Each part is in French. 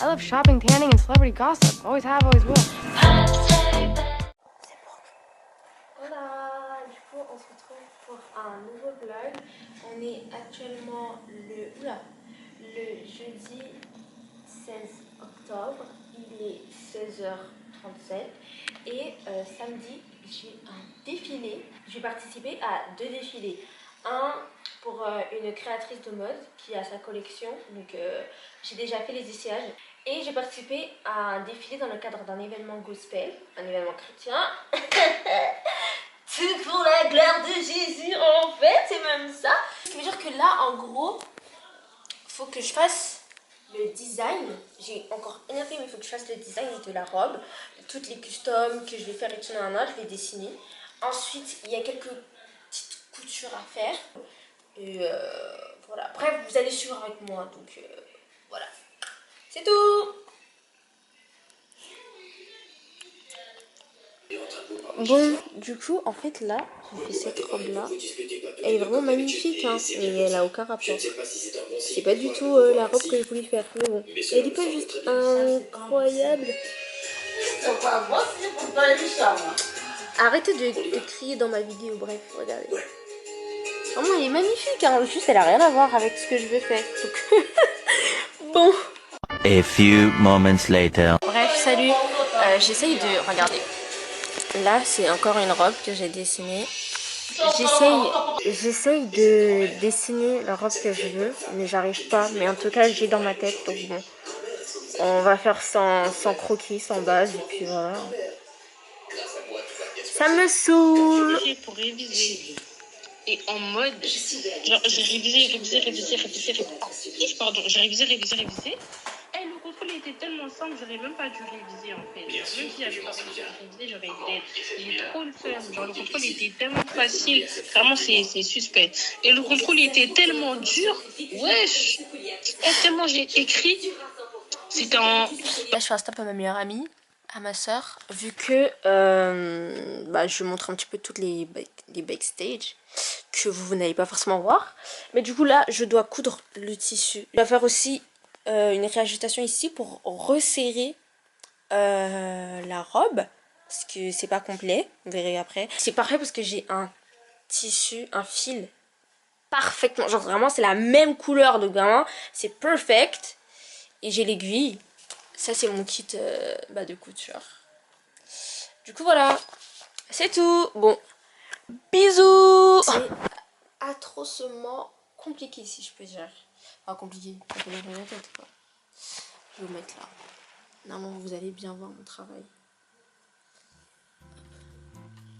I love shopping, tanning, and celebrity gossip. Always have, always will. Voilà, du coup on se retrouve pour un nouveau vlog. On est actuellement le jeudi 16 octobre, il est 16h37 et samedi j'ai un défilé. Je vais participer à 2 défilés. Un pour une créatrice de mode qui a sa collection, donc j'ai déjà fait les essayages. Et j'ai participé à un défilé dans le cadre d'un événement gospel, un événement chrétien. Tout pour la gloire de Jésus, en fait, c'est même ça. Ce qui veut dire que là, en gros, faut que je fasse le design. J'ai encore rien fait, mais il faut que je fasse le design de la robe. Toutes les customs que je vais faire et tout, je vais dessiner. Ensuite, il y a quelques petites coutures à faire. Et voilà. Bref, vous allez suivre avec moi, donc voilà. C'est tout. Bon, du coup, en fait, là, j'ai fait cette robe-là. Elle est vraiment magnifique, hein, et elle a aucun rapport. C'est pas du tout la robe que je voulais faire, mais bon. Elle est pas juste incroyable. Arrêtez de crier dans ma vidéo, bref, regardez. Vraiment, elle est magnifique, hein, juste elle a rien à voir avec ce que je veux faire. Donc, bon. A few moments later. Bref, salut. J'essaye de... Regardez. Là, c'est encore une robe que j'ai dessinée. J'essaye de dessiner la robe que je veux, mais j'arrive pas. Mais en tout cas, j'ai dans ma tête, donc bon. On va faire sans croquis, sans base, et puis voilà. Ça me saoule. Pour réviser. Et en mode, genre, j'ai révisé. Pardon, j'ai révisé. Et le contrôle était tellement simple, j'aurais même pas dû réviser en fait. Même si j'avais pas révisé, j'aurais été. J'ai trop le seum. Genre, le contrôle était tellement facile. Vraiment, c'est suspect. Et le contrôle était tellement dur. Wesh. Et tellement j'ai écrit. C'était en. Là, je fais un stop à ma meilleure amie, à ma soeur, vu que je montre un petit peu toutes les backstage que vous n'allez pas forcément voir. Mais du coup, là, je dois coudre le tissu. Je dois faire aussi une réajustation ici pour resserrer la robe, parce que c'est pas complet, vous verrez après. C'est parfait parce que j'ai un tissu, un fil parfaitement, genre vraiment c'est la même couleur, donc vraiment c'est perfect. Et j'ai l'aiguille. Ça c'est mon kit de couture. Du coup voilà, c'est tout. Bon, bisous. C'est atrocement compliqué si je peux dire. Enfin compliqué, ça peut être dans la tête quoi. Je vais vous mettre là. Normalement vous allez bien voir mon travail.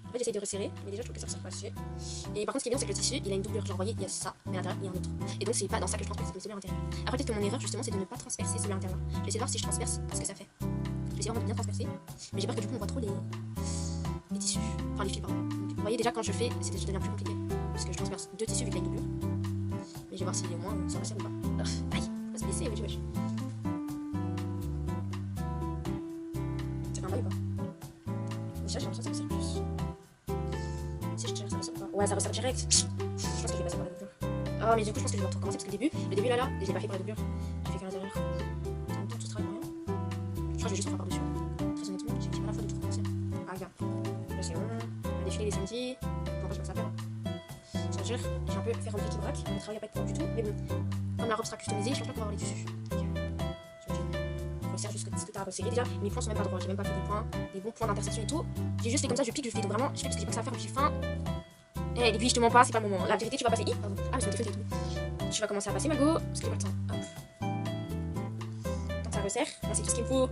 En fait j'essaye de resserrer, mais déjà je trouve que ça ressort pas assez. Et par contre ce qui est bien c'est que le tissu il a une doublure, genre vous voyez il y a ça, mais à l'intérieur il y a un autre. Et donc c'est pas dans ça que je transperce, c'est celui à l'intérieur. Après peut-être que mon erreur justement c'est de ne pas transpercer celui à l'intérieur. Je vais essayer de voir si je transperce ce que ça fait. Je vais essayer vraiment de bien transpercer. Mais j'ai peur que du coup on voit trop les tissus, enfin les fils pardon. Donc, vous voyez déjà quand je fais c'est déjà plus compliqué. Parce que je transperce 2 tissus vu qu'il y a une doublure. Mais je vais voir si au moins ça resserre ou pas. Aïe, on va se baisser, wesh. Ça fait un bail ou pas? Déjà j'ai l'impression que ça resserre plus. Si je tire ça ressort pas. Ouais ça ressort direct. Je pense que je vais passer par la doublure. Oh mais du coup je pense que je vais recommencer parce que le début là je l'ai pas fait pour la doublure. J'ai fait qu'à l'intérieur. En même temps tout ce travail pour rien. Je crois que je vais juste en faire par dessus. Très honnêtement j'ai pas la foi de tout recommencer. Ah regarde. Là c'est bon. Le défilé les samedis. Bon après je sais pas ça faire. Ça veut dire j'ai un peu fait un bric brac. Le travail va pas être pour du tout. Mais bon. Comme la robe sera customisée je pense pas qu'on va avoir les tissus. Donc je resserre juste ce que t'as resserré déjà. Mes points sont même pas droits. J'ai même pas fait des points. Des bons points d'intersection et tout. J'ai juste fait comme ça, je pique, je fais donc vraiment. Je fais parce que j'ai pas que ça à faire, puis fin. Eh, l'aiguille, je te mens pas, c'est pas le moment. La vérité, tu vas passer. Pardon. Ah, mais c'est mon téléphone et tout. Tu vas commencer à passer, Mago, parce que j'ai pas le temps. Hop. Donc ça resserre. Là, c'est tout ce qu'il me faut.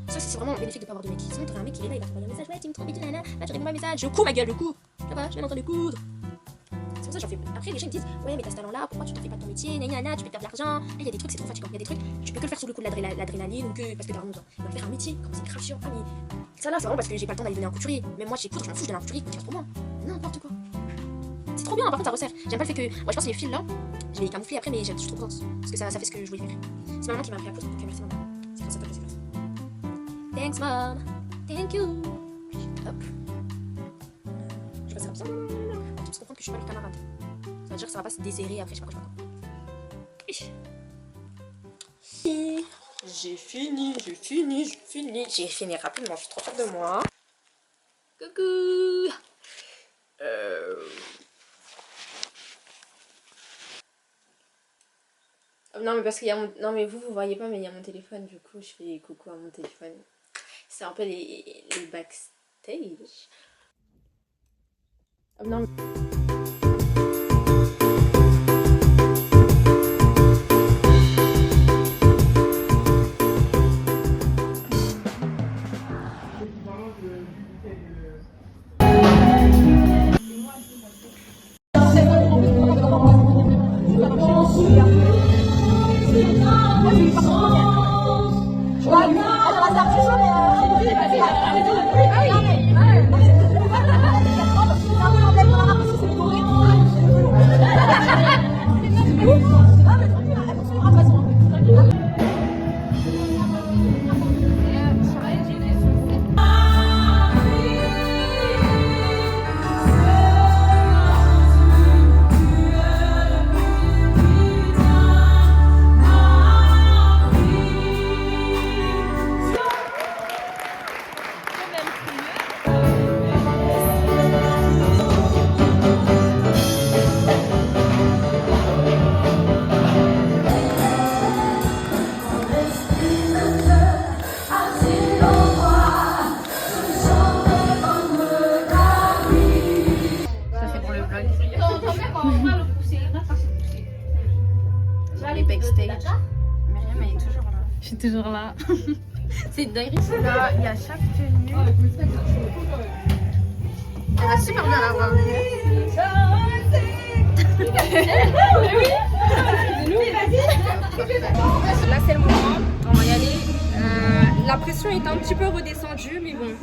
Ça, c'est vraiment bénéfique de pas avoir de mec. Sinon, t'aurais un mec qui est là, il va t'envoyer un message. Ouais, tu me trompes, nanana. Là, tu réponds pas un message. Je couds, ma gueule, je couds. Ça va, je viens d'entendre coudre. C'est pour ça que j'en fais. Après, les gens me disent, ouais, mais t'as ce talent-là, pourquoi tu t'en fais pas de ton métier, nanana, tu peux te faire de l'argent. Il y a des trucs, c'est trop fatigant. Il y a des trucs, tu peux que le faire sous le coup de l'adrénaline ou que parce que t'as 11 ans. Mais faire un métier, comme c'est grave chiant. Ah, mais ça là, c'est vraiment parce que j'ai pas le temps d'aller donner un couturier. Même moi, je sais coudre, je m'en fous, je donne un couturier qui fasse pour moi. N'importe quoi. C'est trop bien, par contre, ça resserre. J'aime pas le fait que. Moi, je pense que les fils là, je vais les camoufler après, mais je suis trop contente. Parce que ça fait ce que je voulais faire. C'est maman qui m'a appris à coudre, donc merci maman. C'est grâce à toi que je sais faire. Thanks, mom. Thank you. Hop. Je passe comme ça. Pour tous comprendre que je suis pas leur camarade. Ça veut dire que ça va pas se desserrer après, je sais pas quoi. J'ai fini rapidement, je suis trop fière de moi. Coucou. Non mais parce qu'il y a mon... Non mais vous voyez pas mais il y a mon téléphone, du coup je fais coucou à mon téléphone. C'est un peu les backstage. Non mais... Les backstage. Myriam elle est toujours là. Je suis toujours là. C'est une dinguerie. Là, il y a chaque tenue. Elle va super bien la voir. Là c'est le moment, on va y aller. La pression est un petit peu redescendue, mais bon,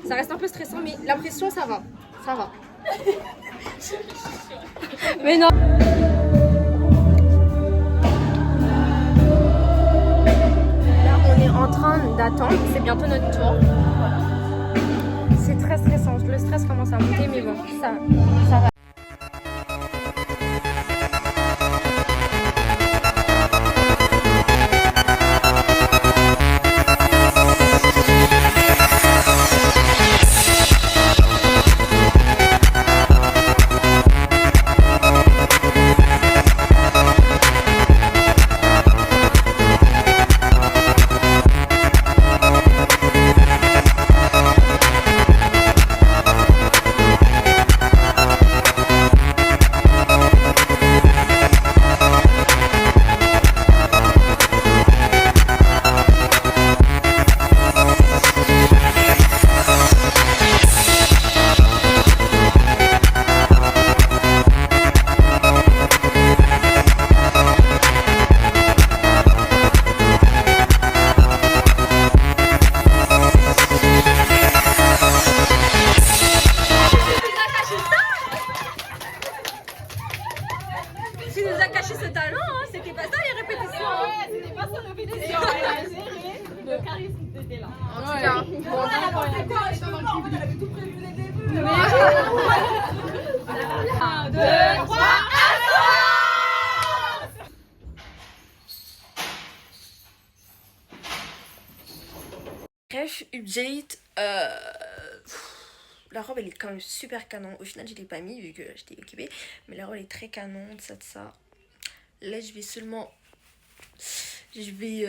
ça reste un peu stressant, mais la pression ça va, ça va. Mais non. Là on est en train d'attendre, c'est bientôt notre tour. C'est très stressant, le stress commence à monter, mais bon, ça va. Tu nous as caché ce talent, hein. C'était pas ça les répétitions. Ouais, c'était pas ça les répétitions. Elle a géré. Le charisme était là. En tout cas, bon, elle avait tout prévu dès le début. 1, 2, 3, Bref, update. La robe elle est quand même super canon. Au final je l'ai pas mis vu que j'étais occupée. Mais la robe elle est très canon, ça de ça. Là je vais seulement... Je vais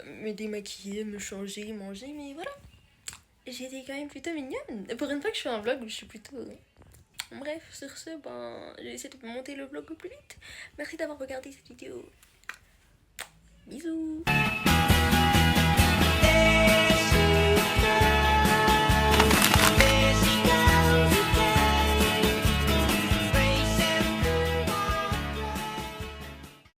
me démaquiller, me changer, manger. Mais voilà. J'étais quand même plutôt mignonne. Pour une fois que je fais un vlog, je suis plutôt... Bref, sur ce, ben, je vais essayer de monter le vlog au plus vite. Merci d'avoir regardé cette vidéo. Bisous.